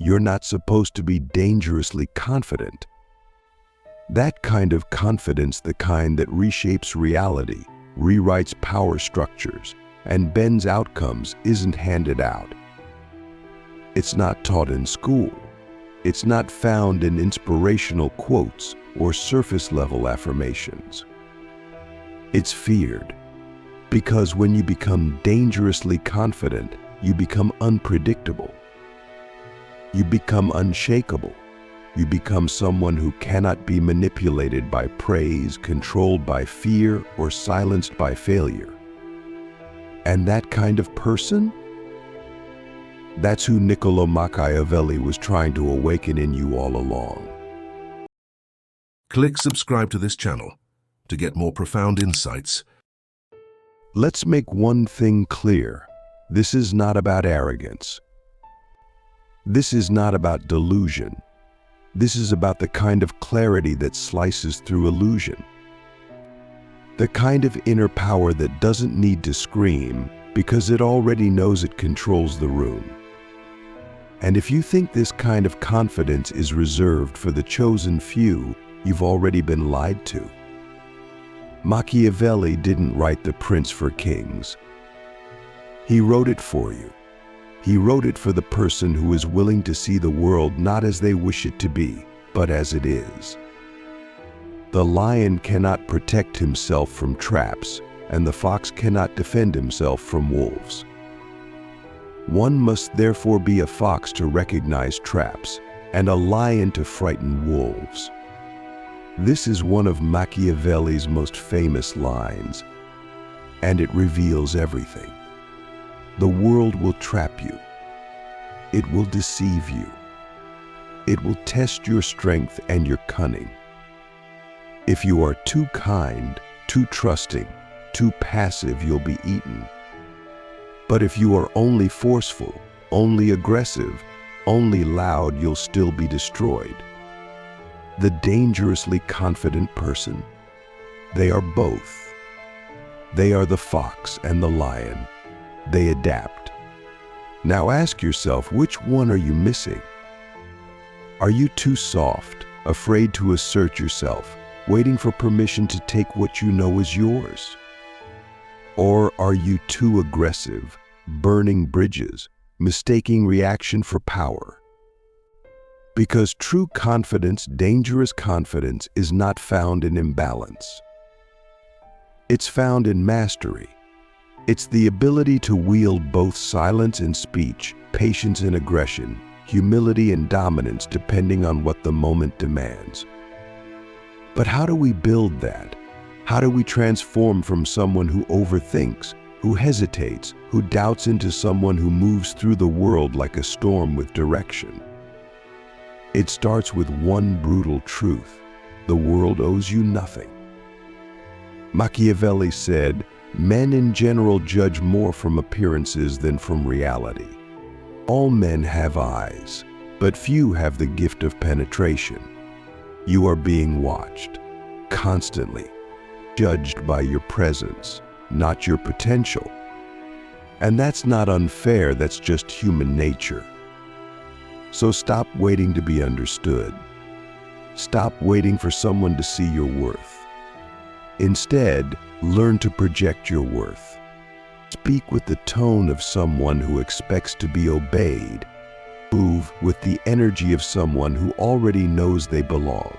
You're not supposed to be dangerously confident. That kind of confidence, the kind that reshapes reality, rewrites power structures, and bends outcomes, isn't handed out. It's not taught in school. It's not found in inspirational quotes or surface-level affirmations. It's feared, because when you become dangerously confident, you become unpredictable. You become unshakable. You become someone who cannot be manipulated by praise, controlled by fear, or silenced by failure. And that kind of person? That's who Niccolo Machiavelli was trying to awaken in you all along. Click subscribe to this channel to get more profound insights. Let's make one thing clear. This is not about arrogance. This is not about delusion. This is about the kind of clarity that slices through illusion. The kind of inner power that doesn't need to scream because it already knows it controls the room. And if you think this kind of confidence is reserved for the chosen few, you've already been lied to. Machiavelli didn't write The Prince for Kings. He wrote it for you. He wrote it for the person who is willing to see the world not as they wish it to be, but as it is. The lion cannot protect himself from traps, and the fox cannot defend himself from wolves. One must therefore be a fox to recognize traps, and a lion to frighten wolves. This is one of Machiavelli's most famous lines, and it reveals everything. The world will trap you. It will deceive you. It will test your strength and your cunning. If you are too kind, too trusting, too passive, you'll be eaten. But if you are only forceful, only aggressive, only loud, you'll still be destroyed. The dangerously confident person, they are both. They are the fox and the lion. They adapt. Now ask yourself, which one are you missing? Are you too soft, afraid to assert yourself, waiting for permission to take what you know is yours? Or are you too aggressive, burning bridges, mistaking reaction for power? Because true confidence, dangerous confidence, is not found in imbalance. It's found in mastery. It's the ability to wield both silence and speech, patience and aggression, humility and dominance, depending on what the moment demands. But how do we build that? How do we transform from someone who overthinks, who hesitates, who doubts, into someone who moves through the world like a storm with direction? It starts with one brutal truth: the world owes you nothing. Machiavelli said, "Men in general judge more from appearances than from reality. All men have eyes, but few have the gift of penetration. You are being watched, constantly, judged by your presence, not your potential. And that's not unfair, that's just human nature. So stop waiting to be understood. Stop waiting for someone to see your worth. Instead, learn to project your worth. Speak with the tone of someone who expects to be obeyed. Move with the energy of someone who already knows they belong.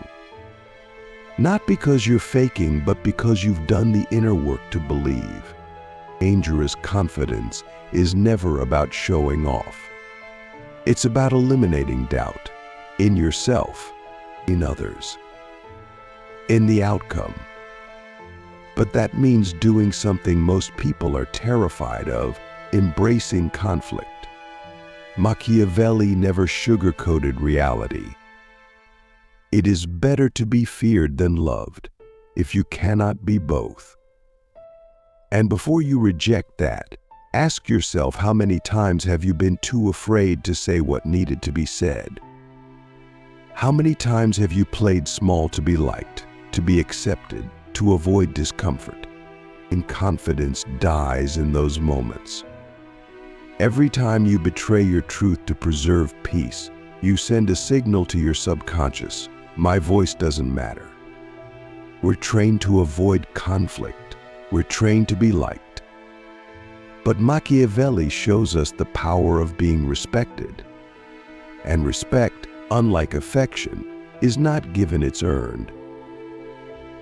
Not because you're faking, but because you've done the inner work to believe. Dangerous confidence is never about showing off. It's about eliminating doubt in yourself, in others, in the outcome. But that means doing something most people are terrified of: embracing conflict. Machiavelli never sugarcoated reality. It is better to be feared than loved, if you cannot be both. And before you reject that, ask yourself, how many times have you been too afraid to say what needed to be said? How many times have you played small to be liked, to be accepted, to avoid discomfort? And confidence dies in those moments. Every time you betray your truth to preserve peace, You send a signal to your subconscious, my voice doesn't matter. We're trained to avoid conflict. We're trained to be liked. But Machiavelli shows us the power of being respected. And respect, unlike affection, is not given, it's earned.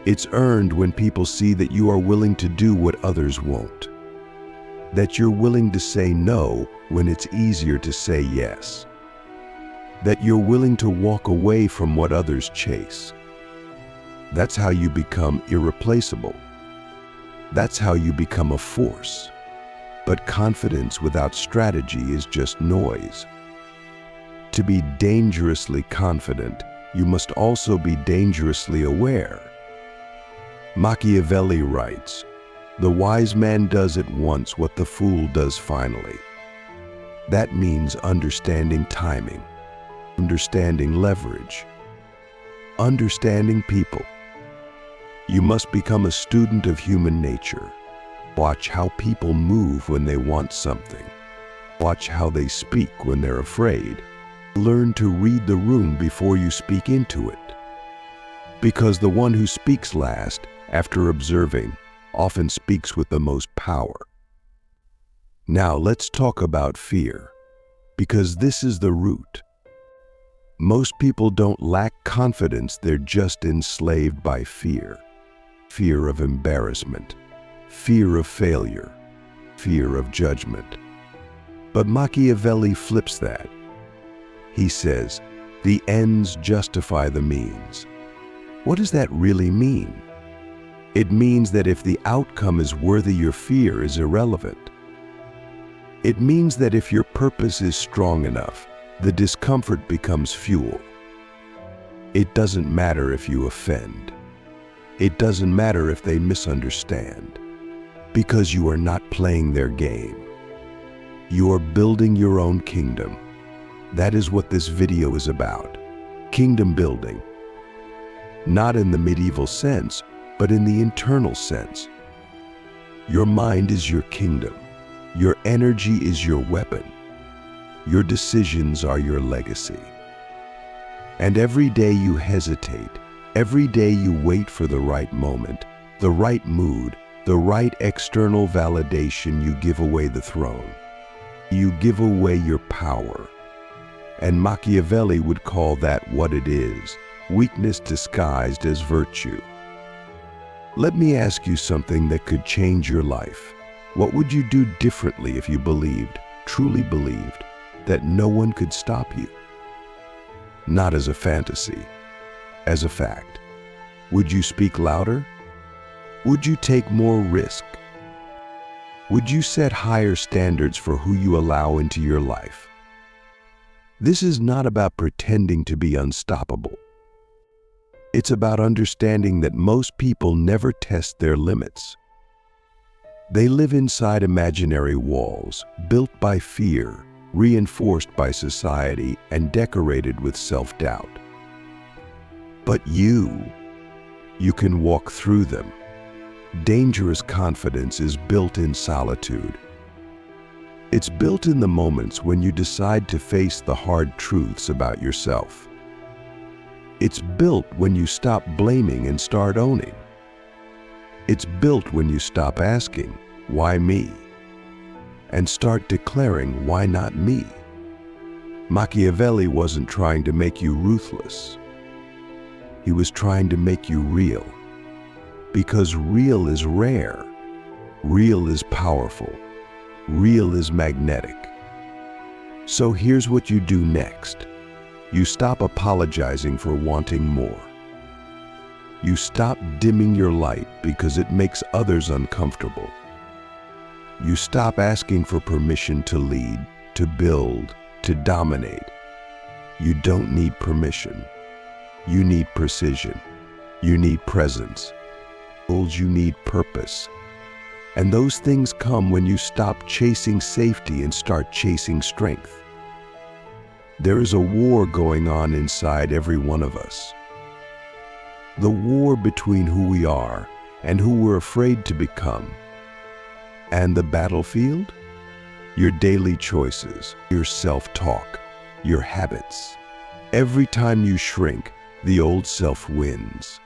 It's earned when people see that you are willing to do what others won't. That you're willing to say no when it's easier to say yes. That you're willing to walk away from what others chase. That's how you become irreplaceable. That's how you become a force. But confidence without strategy is just noise. To be dangerously confident, you must also be dangerously aware. Machiavelli writes, "The wise man does at once what the fool does finally." That means understanding timing, understanding leverage, understanding people. You must become a student of human nature. Watch how people move when they want something. Watch how they speak when they're afraid. Learn to read the room before you speak into it. Because the one who speaks last, after observing, often speaks with the most power. Now let's talk about fear, because this is the root. Most people don't lack confidence, they're just enslaved by fear. Fear of embarrassment, fear of failure, fear of judgment. But Machiavelli flips that. He says, the ends justify the means. What does that really mean? It means that if the outcome is worthy, your fear is irrelevant. It means that if your purpose is strong enough, the discomfort becomes fuel. It doesn't matter if you offend. It doesn't matter if they misunderstand, because you are not playing their game. You are building your own kingdom. That is what this video is about. Kingdom building. Not in the medieval sense, but in the internal sense. Your mind is your kingdom. Your energy is your weapon. Your decisions are your legacy. And every day you hesitate, every day you wait for the right moment, the right mood, the right external validation, you give away the throne. You give away your power. And Machiavelli would call that what it is, weakness disguised as virtue. Let me ask you something that could change your life. What would you do differently if you believed, truly believed, that no one could stop you? Not as a fantasy, as a fact. Would you speak louder? Would you take more risk? Would you set higher standards for who you allow into your life? This is not about pretending to be unstoppable. It's about understanding that most people never test their limits. They live inside imaginary walls, built by fear, reinforced by society, and decorated with self-doubt. But you can walk through them. Dangerous confidence is built in solitude. It's built in the moments when you decide to face the hard truths about yourself. It's built when you stop blaming and start owning. It's built when you stop asking, why me? And start declaring, why not me? Machiavelli wasn't trying to make you ruthless. He was trying to make you real. Because real is rare. Real is powerful. Real is magnetic. So here's what you do next. You stop apologizing for wanting more. You stop dimming your light because it makes others uncomfortable. You stop asking for permission to lead, to build, to dominate. You don't need permission. You need precision. You need presence. You need purpose. And those things come when you stop chasing safety and start chasing strength. There is a war going on inside every one of us. The war between who we are and who we're afraid to become. And the battlefield? Your daily choices, your self-talk, your habits, Every time you shrink, the old self wins.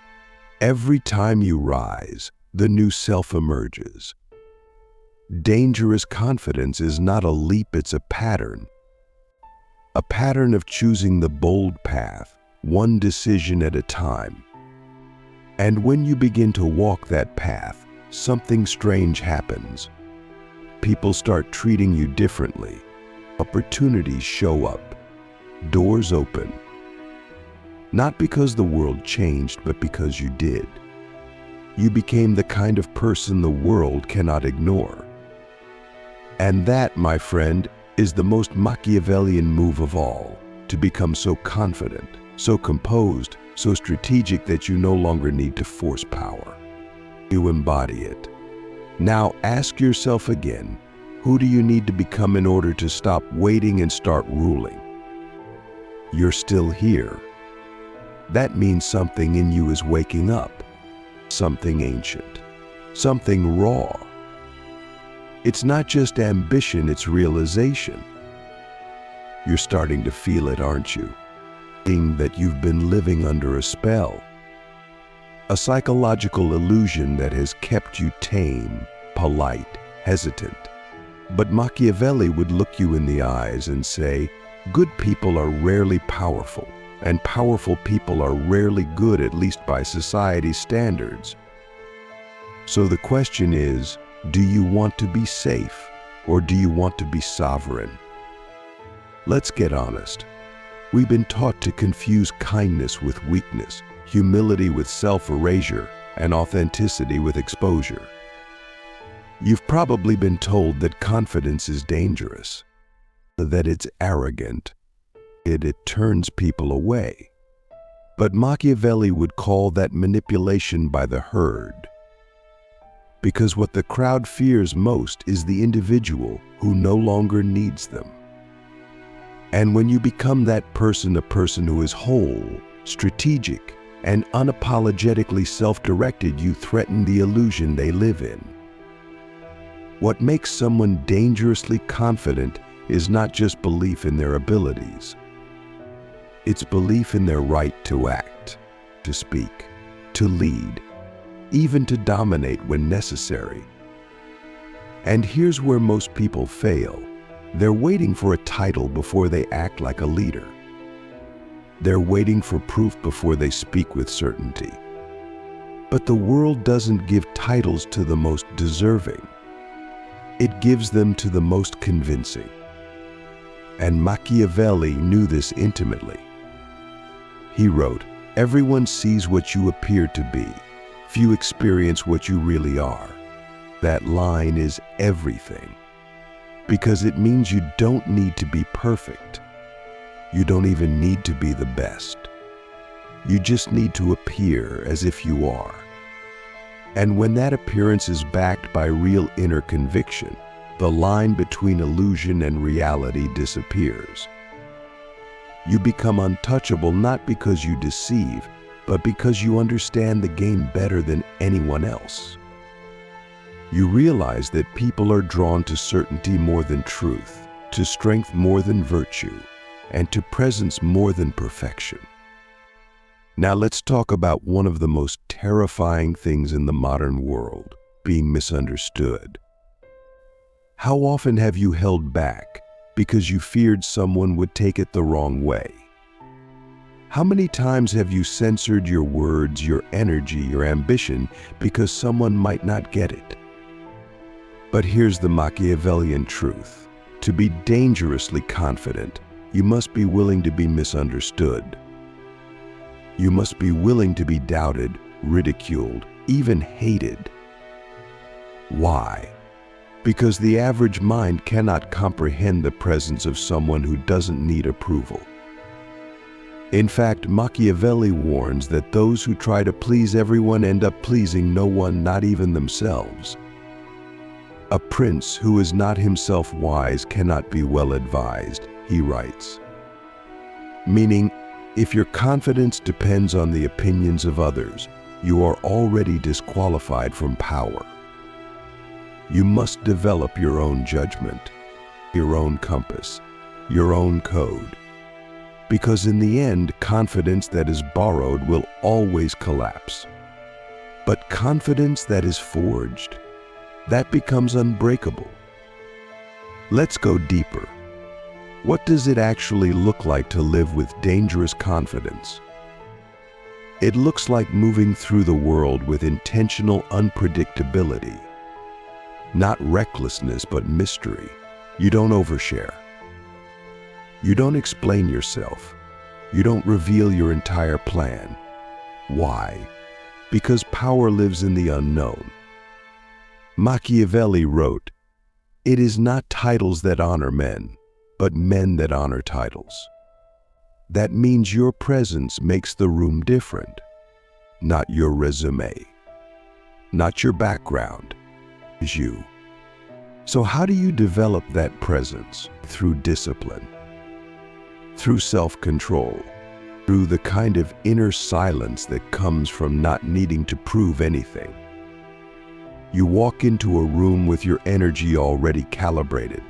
Every time you rise, the new self emerges. Dangerous confidence is not a leap, it's a pattern. A pattern of choosing the bold path, one decision at a time. And when you begin to walk that path, something strange happens. People start treating you differently. Opportunities show up. Doors open. Not because the world changed, but because you did. You became the kind of person the world cannot ignore. And that, my friend, is the most Machiavellian move of all, to become so confident, so composed, so strategic that you no longer need to force power. You embody it. Now ask yourself again, who do you need to become in order to stop waiting and start ruling? You're still here. That means something in you is waking up, something ancient, something raw. It's not just ambition, it's realization. You're starting to feel it, aren't you? Seeing that you've been living under a spell. A psychological illusion that has kept you tame, polite, hesitant. But Machiavelli would look you in the eyes and say, good people are rarely powerful, and powerful people are rarely good, at least by society's standards. So the question is, do you want to be safe, or do you want to be sovereign? Let's get honest. We've been taught to confuse kindness with weakness, humility with self-erasure, and authenticity with exposure. You've probably been told that confidence is dangerous, that it's arrogant, it turns people away. But Machiavelli would call that manipulation by the herd. Because what the crowd fears most is the individual who no longer needs them. And when you become that person, a person who is whole, strategic, and unapologetically self-directed, you threaten the illusion they live in. What makes someone dangerously confident is not just belief in their abilities. It's belief in their right to act, to speak, to lead, even to dominate when necessary. And here's where most people fail. They're waiting for a title before they act like a leader. They're waiting for proof before they speak with certainty. But the world doesn't give titles to the most deserving. It gives them to the most convincing. And Machiavelli knew this intimately. He wrote, "Everyone sees what you appear to be. Few experience what you really are." That line is everything. Because it means you don't need to be perfect. You don't even need to be the best. You just need to appear as if you are. And when that appearance is backed by real inner conviction, the line between illusion and reality disappears. You become untouchable not because you deceive, but because you understand the game better than anyone else. You realize that people are drawn to certainty more than truth, to strength more than virtue, and to presence more than perfection. Now let's talk about one of the most terrifying things in the modern world, being misunderstood. How often have you held back because you feared someone would take it the wrong way? How many times have you censored your words, your energy, your ambition because someone might not get it? But here's the Machiavellian truth. To be dangerously confident, you must be willing to be misunderstood. You must be willing to be doubted, ridiculed, even hated. Why? Because the average mind cannot comprehend the presence of someone who doesn't need approval. In fact, Machiavelli warns that those who try to please everyone end up pleasing no one, not even themselves. A prince who is not himself wise cannot be well advised, he writes. Meaning, if your confidence depends on the opinions of others, you are already disqualified from power. You must develop your own judgment, your own compass, your own code. Because in the end, confidence that is borrowed will always collapse. But confidence that is forged, that becomes unbreakable. Let's go deeper. What does it actually look like to live with dangerous confidence? It looks like moving through the world with intentional unpredictability. Not recklessness, but mystery. You don't overshare. You don't explain yourself. You don't reveal your entire plan. Why? Because power lives in the unknown. Machiavelli wrote, "It is not titles that honor men, but men that honor titles." That means your presence makes the room different. Not your resume. Not your background. It's you. So how do you develop that presence? Through discipline. Through self-control. Through the kind of inner silence that comes from not needing to prove anything. You walk into a room with your energy already calibrated.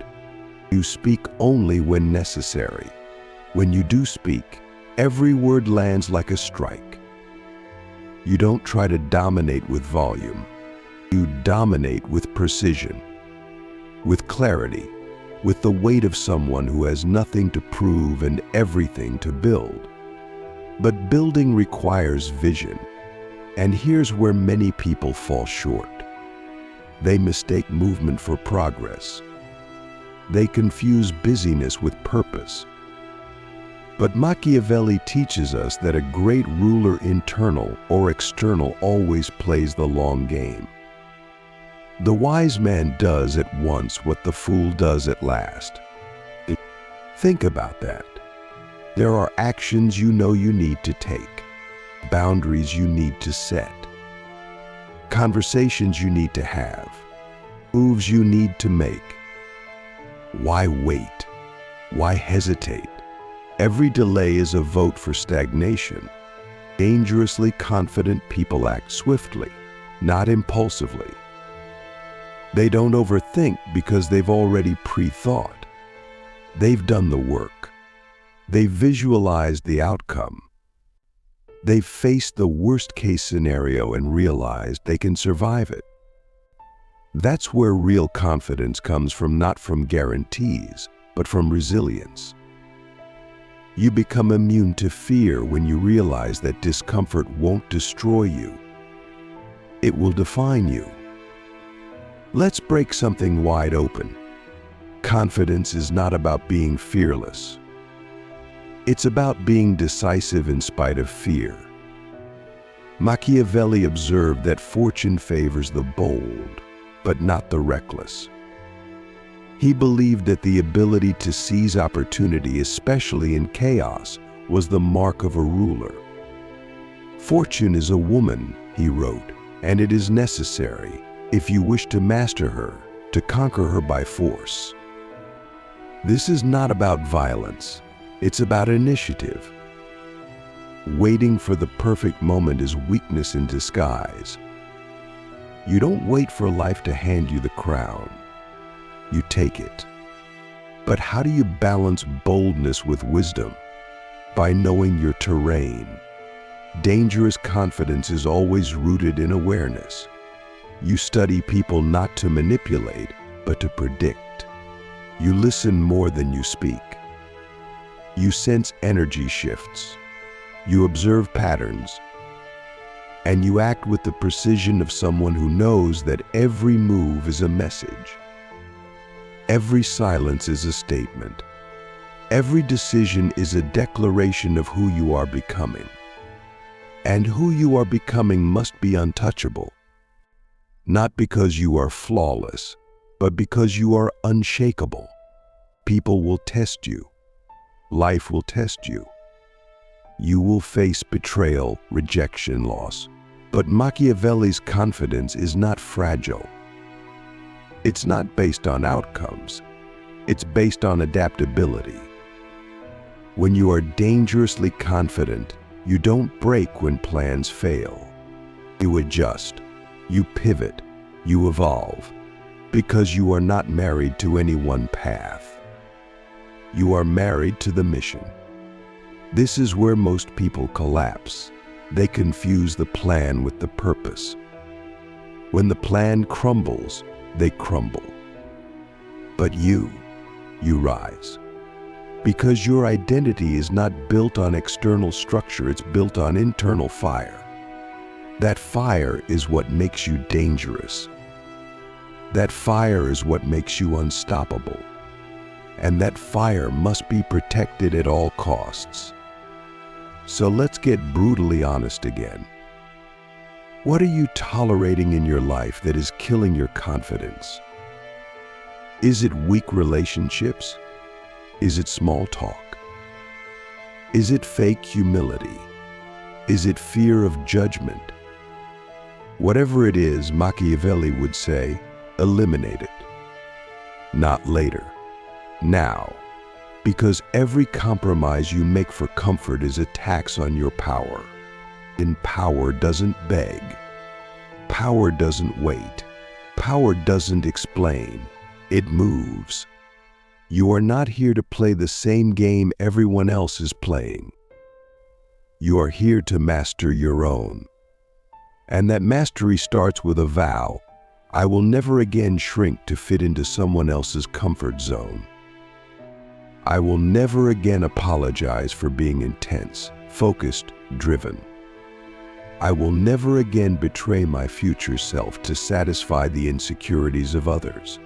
You speak only when necessary. When you do speak, every word lands like a strike. You don't try to dominate with volume. You dominate with precision, with clarity, with the weight of someone who has nothing to prove and everything to build. But building requires vision, and here's where many people fall short. They mistake movement for progress. They confuse busyness with purpose. But Machiavelli teaches us that a great ruler, internal or external, always plays the long game. The wise man does at once what the fool does at last. Think about that. There are actions you know you need to take, boundaries you need to set, conversations you need to have, moves you need to make. Why wait? Why hesitate? Every delay is a vote for stagnation. Dangerously confident people act swiftly, not impulsively. They don't overthink because they've already pre-thought. They've done the work. They've visualized the outcome. They've faced the worst-case scenario and realized they can survive it. That's where real confidence comes from, not from guarantees, but from resilience. You become immune to fear when you realize that discomfort won't destroy you. It will define you. Let's break something wide open. Confidence is not about being fearless. It's about being decisive in spite of fear. Machiavelli observed that fortune favors the bold, but not the reckless. He believed that the ability to seize opportunity, especially in chaos, was the mark of a ruler. "Fortune is a woman," he wrote, "and it is necessary, if you wish to master her, to conquer her by force." This is not about violence. It's about initiative. Waiting for the perfect moment is weakness in disguise. You don't wait for life to hand you the crown. You take it. But how do you balance boldness with wisdom? By knowing your terrain. Dangerous confidence is always rooted in awareness. You study people not to manipulate, but to predict. You listen more than you speak. You sense energy shifts. You observe patterns. And you act with the precision of someone who knows that every move is a message. Every silence is a statement. Every decision is a declaration of who you are becoming. And who you are becoming must be untouchable. Not because you are flawless, but because you are unshakable. People will test you. Life will test you. You will face betrayal, rejection, loss. But Machiavelli's confidence is not fragile. It's not based on outcomes. It's based on adaptability. When you are dangerously confident, you don't break when plans fail. You adjust, you pivot, you evolve, because you are not married to any one path. You are married to the mission. This is where most people collapse. They confuse the plan with the purpose. When the plan crumbles, they crumble. But you rise. Because your identity is not built on external structure, it's built on internal fire. That fire is what makes you dangerous. That fire is what makes you unstoppable. And that fire must be protected at all costs. So let's get brutally honest again. What are you tolerating in your life that is killing your confidence? Is it weak relationships? Is it small talk? Is it fake humility? Is it fear of judgment? Whatever it is, Machiavelli would say, eliminate it. Not later. Now. Because every compromise you make for comfort is a tax on your power. And power doesn't beg. Power doesn't wait. Power doesn't explain. It moves. You are not here to play the same game everyone else is playing. You are here to master your own. And that mastery starts with a vow. I will never again shrink to fit into someone else's comfort zone. I will never again apologize for being intense, focused, driven. I will never again betray my future self to satisfy the insecurities of others.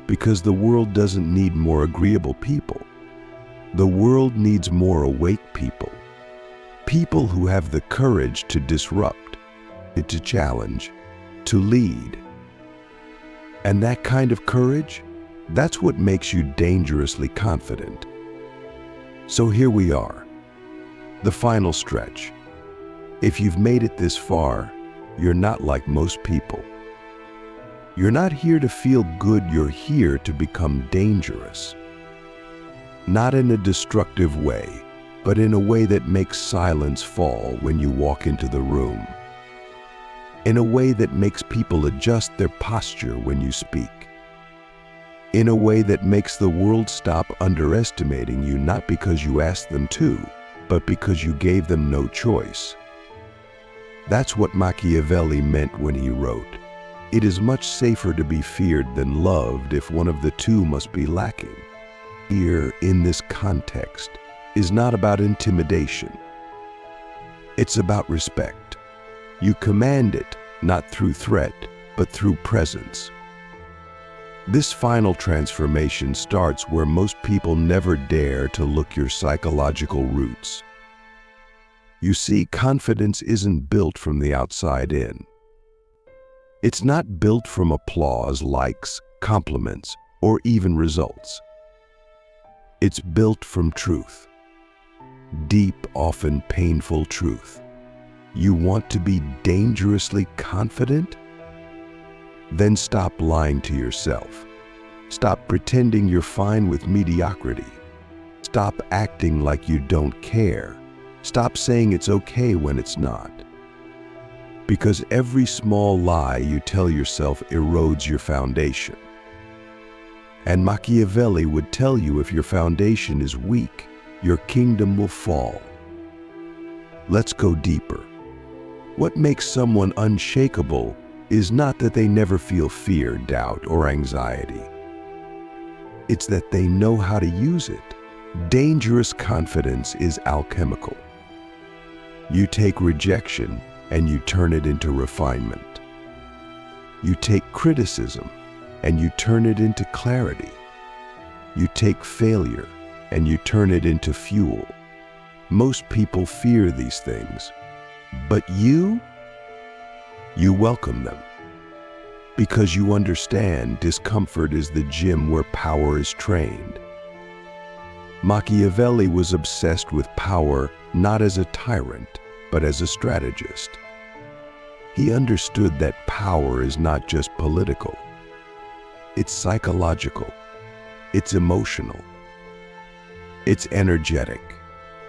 Because the world doesn't need more agreeable people. The world needs more awake people. People who have the courage to disrupt, to challenge, to lead. And that kind of courage, that's what makes you dangerously confident. So here we are, the final stretch. If you've made it this far, you're not like most people. You're not here to feel good, you're here to become dangerous. Not in a destructive way, but in a way that makes silence fall when you walk into the room. In a way that makes people adjust their posture when you speak. In a way that makes the world stop underestimating you, not because you asked them to, but because you gave them no choice. That's what Machiavelli meant when he wrote, "It is much safer to be feared than loved if one of the two must be lacking." Fear in this context is not about intimidation. It's about respect. You command it, not through threat, but through presence. This final transformation starts where most people never dare to look your psychological roots. You see, confidence isn't built from the outside in. It's not built from applause, likes, compliments, or even results. It's built from truth. Deep, often painful truth. You want to be dangerously confident? Then stop lying to yourself. Stop pretending you're fine with mediocrity. Stop acting like you don't care. Stop saying it's okay when it's not. Because every small lie you tell yourself erodes your foundation. And Machiavelli would tell you if your foundation is weak, your kingdom will fall. Let's go deeper. What makes someone unshakable is not that they never feel fear, doubt, or anxiety. It's that they know how to use it. Dangerous confidence is alchemical. You take rejection and you turn it into refinement. You take criticism and you turn it into clarity. You take failure and you turn it into fuel. Most people fear these things, but you welcome them. Because you understand discomfort is the gym where power is trained. Machiavelli was obsessed with power not as a tyrant, but as a strategist. He understood that power is not just political. It's psychological. It's emotional. It's energetic.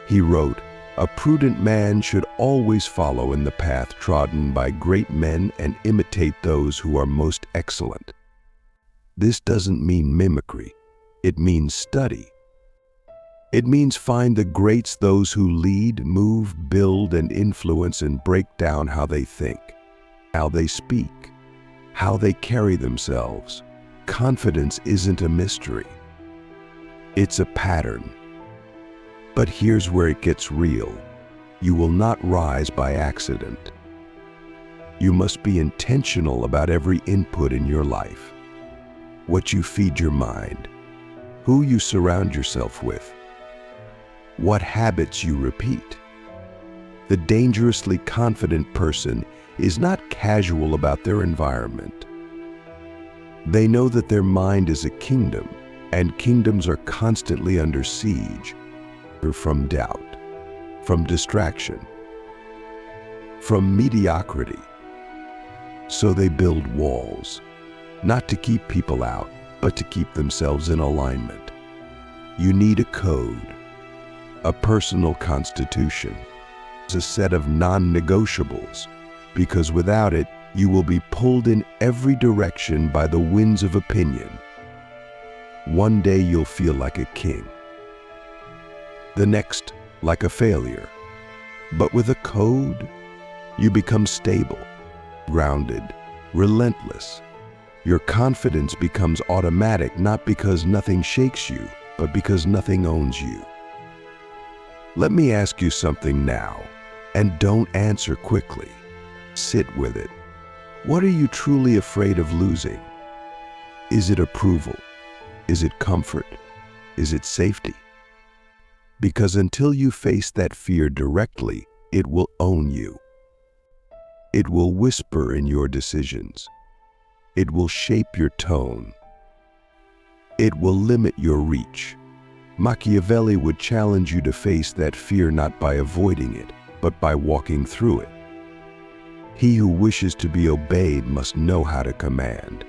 He wrote, "A prudent man should always follow in the path trodden by great men and imitate those who are most excellent." This doesn't mean mimicry. It means study. It means find the greats, those who lead, move, build, and influence, and break down how they think, how they speak, how they carry themselves. Confidence isn't a mystery. It's a pattern. But here's where it gets real. You will not rise by accident. You must be intentional about every input in your life. What you feed your mind, who you surround yourself with, what habits you repeat. The dangerously confident person is not casual about their environment. They know that their mind is a kingdom, and kingdoms are constantly under siege from doubt, from distraction, from mediocrity. So they build walls, not to keep people out, but to keep themselves in alignment. You need a code, a personal constitution, a set of non-negotiables, because without it, you will be pulled in every direction by the winds of opinion. One day you'll feel like a king, the next like a failure. But with a code, you become stable, grounded, relentless. Your confidence becomes automatic, not because nothing shakes you, but because nothing owns you. Let me ask you something now, and don't answer quickly. Sit with it. What are you truly afraid of losing? Is it approval? Is it comfort? Is it safety? Because until you face that fear directly, it will own you. It will whisper in your decisions. It will shape your tone. It will limit your reach. Machiavelli would challenge you to face that fear not by avoiding it, but by walking through it. He who wishes to be obeyed must know how to command.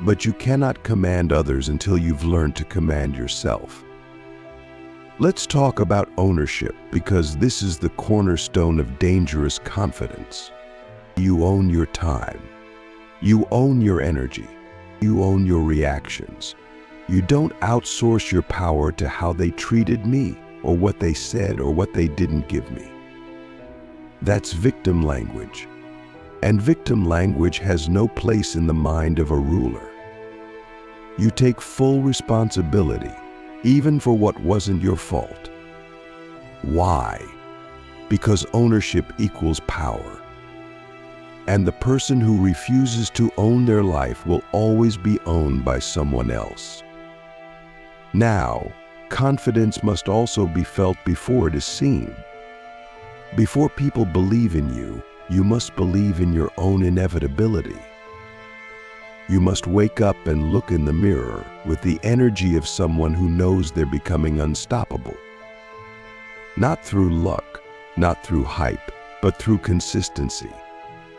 But you cannot command others until you've learned to command yourself. Let's talk about ownership, because this is the cornerstone of dangerous confidence. You own your time. You own your energy. You own your reactions. You don't outsource your power to how they treated me, or what they said, or what they didn't give me. That's victim language. And victim language has no place in the mind of a ruler. You take full responsibility, even for what wasn't your fault. Why? Because ownership equals power. And the person who refuses to own their life will always be owned by someone else. Now, confidence must also be felt before it is seen. Before people believe in you, you must believe in your own inevitability. You must wake up and look in the mirror with the energy of someone who knows they're becoming unstoppable. Not through luck, not through hype, but through consistency,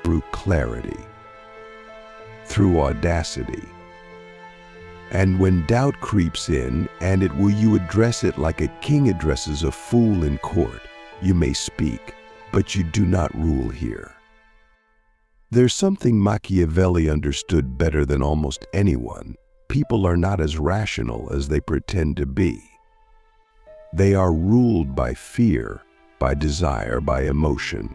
through clarity, through audacity. And when doubt creeps in, will you address it like a king addresses a fool in court? You may speak, but you do not rule here. There's something Machiavelli understood better than almost anyone. People are not as rational as they pretend to be. They are ruled by fear, by desire, by emotion.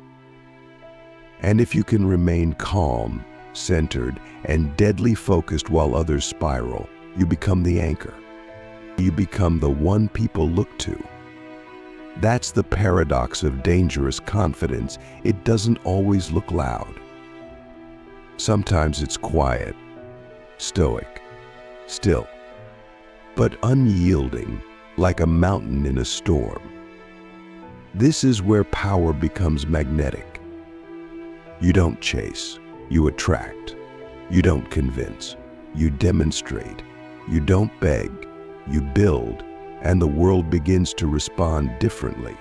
And if you can remain calm, centered, and deadly focused while others spiral, you become the anchor. You become the one people look to. That's the paradox of dangerous confidence. It doesn't always look loud. Sometimes it's quiet, stoic, still, but unyielding, like a mountain in a storm. This is where power becomes magnetic. You don't chase, you attract. You don't convince, you demonstrate. You don't beg, you build. And the world begins to respond differently.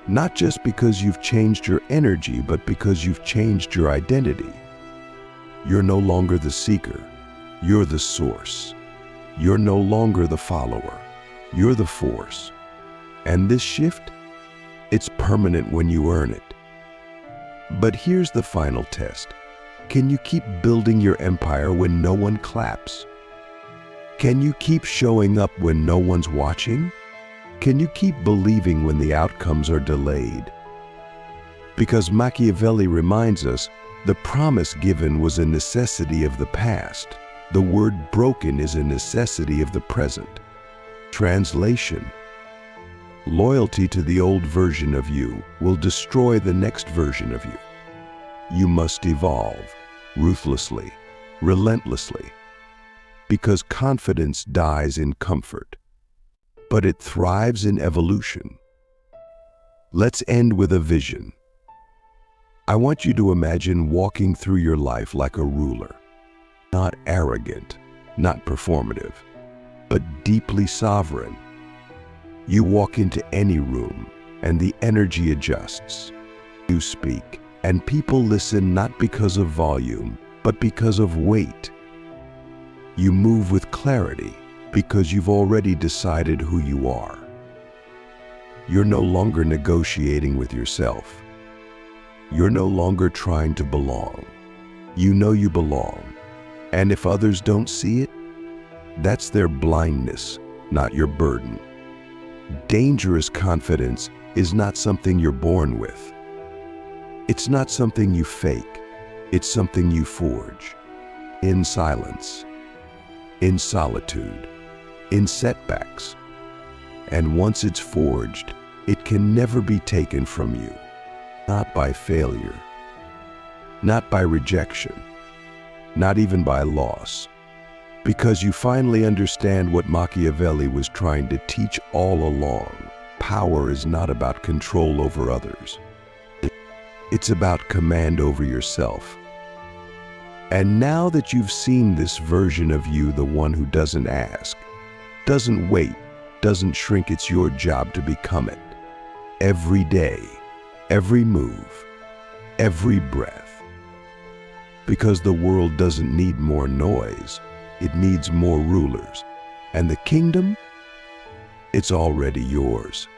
Not just because you've changed your energy, but because you've changed your identity. You're no longer the seeker, you're the source. You're no longer the follower, you're the force. And this shift, it's permanent when you earn it. But here's the final test. Can you keep building your empire when no one claps? Can you keep showing up when no one's watching? Can you keep believing when the outcomes are delayed? Because Machiavelli reminds us, the promise given was a necessity of the past. The word broken is a necessity of the present. Translation: loyalty to the old version of you will destroy the next version of you. You must evolve, ruthlessly, relentlessly, because confidence dies in comfort, but it thrives in evolution. Let's end with a vision. I want you to imagine walking through your life like a ruler, not arrogant, not performative, but deeply sovereign. You walk into any room, and the energy adjusts. You speak, and people listen not because of volume, but because of weight. You move with clarity because you've already decided who you are. You're no longer negotiating with yourself. You're no longer trying to belong. You know you belong. And if others don't see it, that's their blindness, not your burden. Dangerous confidence is not something you're born with. It's not something you fake. It's something you forge. In silence, in solitude, in setbacks. And once it's forged, it can never be taken from you. Not by failure, not by rejection, not even by loss. Because you finally understand what Machiavelli was trying to teach all along. Power is not about control over others. It's about command over yourself. And now that you've seen this version of you, the one who doesn't ask, doesn't wait, doesn't shrink, it's your job to become it. Every day, every move, every breath. Because the world doesn't need more noise, it needs more rulers. And the kingdom, it's already yours.